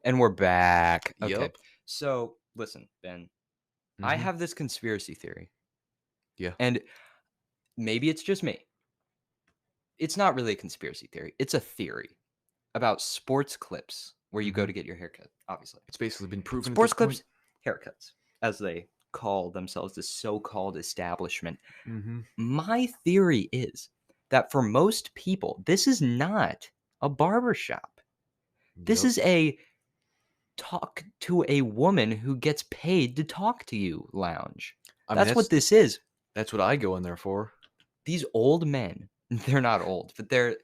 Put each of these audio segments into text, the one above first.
And we're back. Okay. Yup. So, listen, Ben, I Mhm. have this conspiracy theory, Yeah. and maybe it's just me. It's not really a conspiracy theory. It's a theory about sports clips where you go Mhm. to get your haircut, obviously. It's basically been proven at this Sports point. clips, haircuts, as they call themselves, the so-called establishment. Mhm. My theory is that for most people, this is not a barber shop. This Yup. is a talk to a woman who gets paid to talk to you lounge. I mean, That's what this is. that's what I go in there for. These old men, they're not old, but they're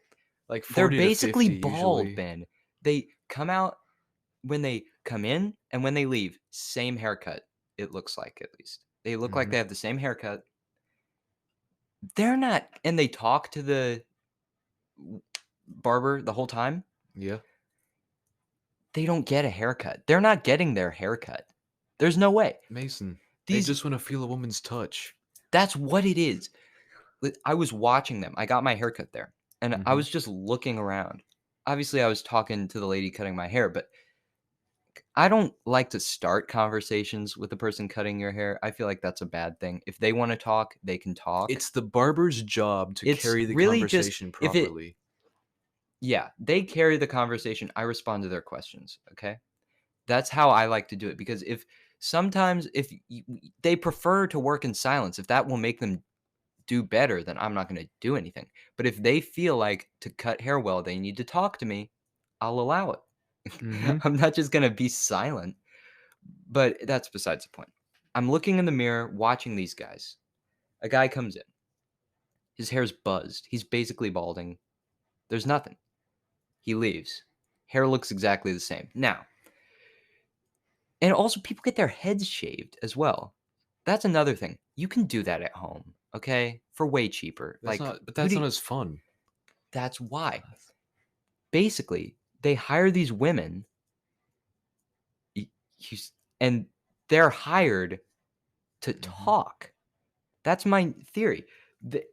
Like they're 40 to basically 50 bald, usually. Ben. They come out when they come in and when they leave, same haircut. It looks like at least. They look like Mhm. they have the same haircut. They're not and they talk to the barber the whole time. Yeah. They don't get a haircut. They're not getting their haircut. There's no way. Mason, they These just wanna feel a woman's touch. That's what it is. I was watching them. I got my haircut there, and I Mhm. was just looking around. Obviously, I was talking to the lady cutting my hair, but I don't like to start conversations with the person cutting your hair. I feel like that's a bad thing. If they wanna talk, they can talk. It's the barber's job to It's carry the really just conversation if it properly. yeah, they carry the conversation, I respond to their questions, okay? That's how I like to do it because if sometimes if they prefer to work in silence, if that will make them do better, then I'm not gonna do anything. But if they feel like to cut hair well, they need to talk to me, I'll allow it. Mhm. I'm not just gonna be silent, but that's besides the point. I'm looking in the mirror, watching these guys. A guy comes in. His hair's buzzed. He's basically balding. There's nothing. He leaves. Hair looks exactly the same. Now, and also people get their heads shaved as well. That's another thing. You can do that at home, okay? For way cheaper. Like, who That's do not you, as fun. that's why. Basically, they hire these women y- you s- and they're hired to Mhm. talk. That's my theory. Th-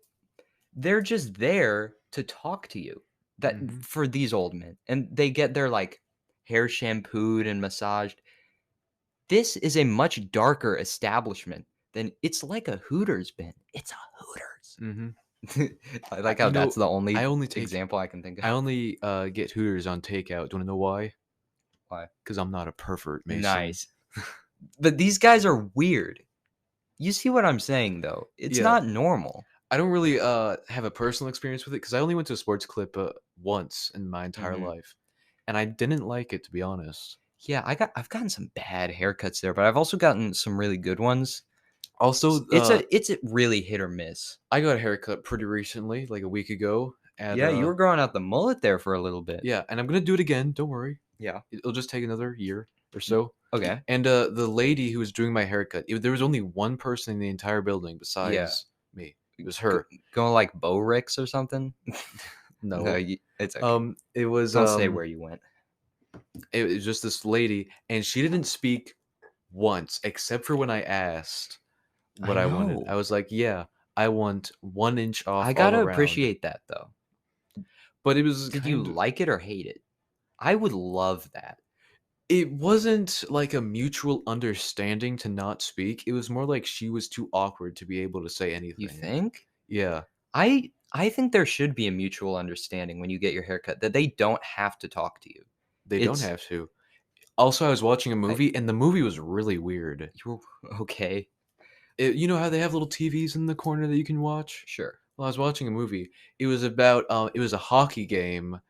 They're just there to talk to you. That Mhm. for these old men, and they get their like hair shampooed and massaged. This is a much darker establishment than it's like a Hooters bin. It's a Hooters. Mhm. I like how You that's know, the I only only take example I can think of. I only, get Hooters on takeout. Do you wanna know why? Why? Because 'Cause I'm not a pervert, Mason. Nice. But these guys are weird. You see what I'm saying, though? It's Yeah. not normal. I don't really, have a personal experience with it because I only went to a sports clip, once in my entire Mhm. life, and I didn't like it, to be honest. Yeah, I've gotten some bad haircuts there, but I've also gotten some really good ones. Also, It's a really hit or miss. I got a haircut pretty recently, like a week ago, at, Yeah, you were growing out the mullet there for a little bit. yeah, and I'm gonna do it again, don't worry. Yeah. It'll just take another year or Mm, so. okay. And, the lady who was doing my haircut, there was only one person in the entire building Yeah. besides me. It was G her. Going like Bo Ricks or something? No, No. it's okay. It was, Don't say where you went. it was just this lady, and she didn't speak once, except for when I asked I what I wanted. I know. was like, "Yeah, I want 1 inch off I all gotta around." appreciate that, though. But it was Did you kind of like it or hate it? I would love that. it wasn't like a mutual understanding to not speak. It was more like she was too awkward to be able to say You anything. think? Yeah, I think there should be a mutual understanding when you get your haircut that they don't have to talk to you. they don't It's have to. Also, I was watching a I movie, and the movie was really weird. you're okay. You know how they have little TVs in the corner that you can watch? Sure. Well, I was watching a movie. It was about, it was a hockey game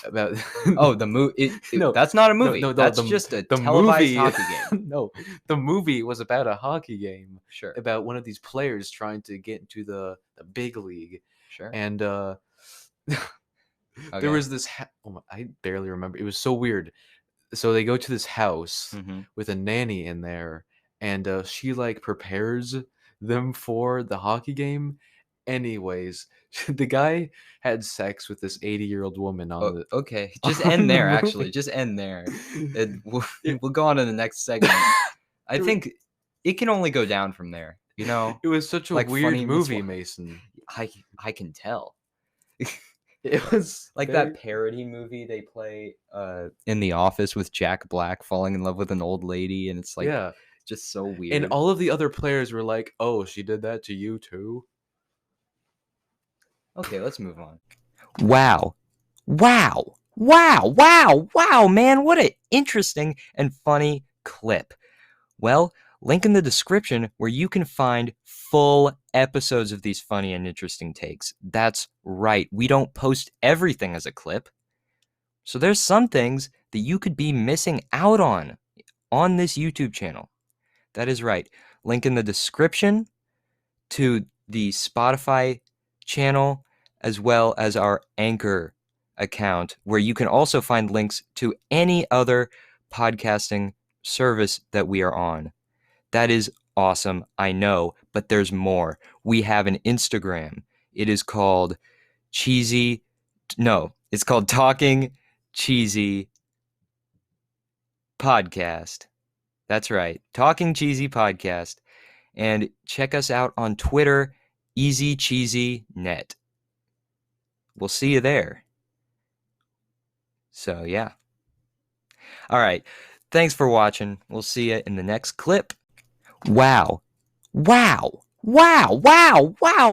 about Oh, the movie. no, That's not a no, movie. no, no, That's just a the televised movie hockey game. no, the movie was about a hockey game, Sure. about one of these players trying to get into the big league, Sure. and, there Okay. was this oh my I barely remember, it was so weird. So they go to this house Mhm. with a nanny in there, and, she, like, prepares them for the hockey game. Anyways, the guy had sex with this 80-year-old woman O okay. Just end on the there, actually. movie. Just end there. And we'll It we'll go on to the next segment. I it wa think it can only go down from there, it was such a like weird Funny Miss movie, Wa Mason. I can tell. It was Like very that parody movie they play in The Office with Jack Black falling in love with an old lady, and it's like yeah. just so And weird. all of the other players were like, "Oh, she did that to you too?" Okay, let's move on. Wow. Wow. Wow. Wow. Wow, man. What an interesting and funny clip. Well, link in the description where you can find full episodes of these funny and interesting takes. That's right. We don't post everything as a clip. So there's some things that you could be missing out on this YouTube channel. That is right. Link in the description to the Spotify channel as well as our Anchor account, where you can also find links to any other podcasting service that we are on. That is awesome, I know, but there's more. We have an Instagram. It is called it's called Talking Cheesy Podcast. That's right. Talking Cheesy Podcast. And check us out on Twitter, EasyCheesyNet. We'll see you there. So, yeah. All right. Thanks for watching. We'll see you in the next clip. Wow. Wow. Wow. Wow. Wow.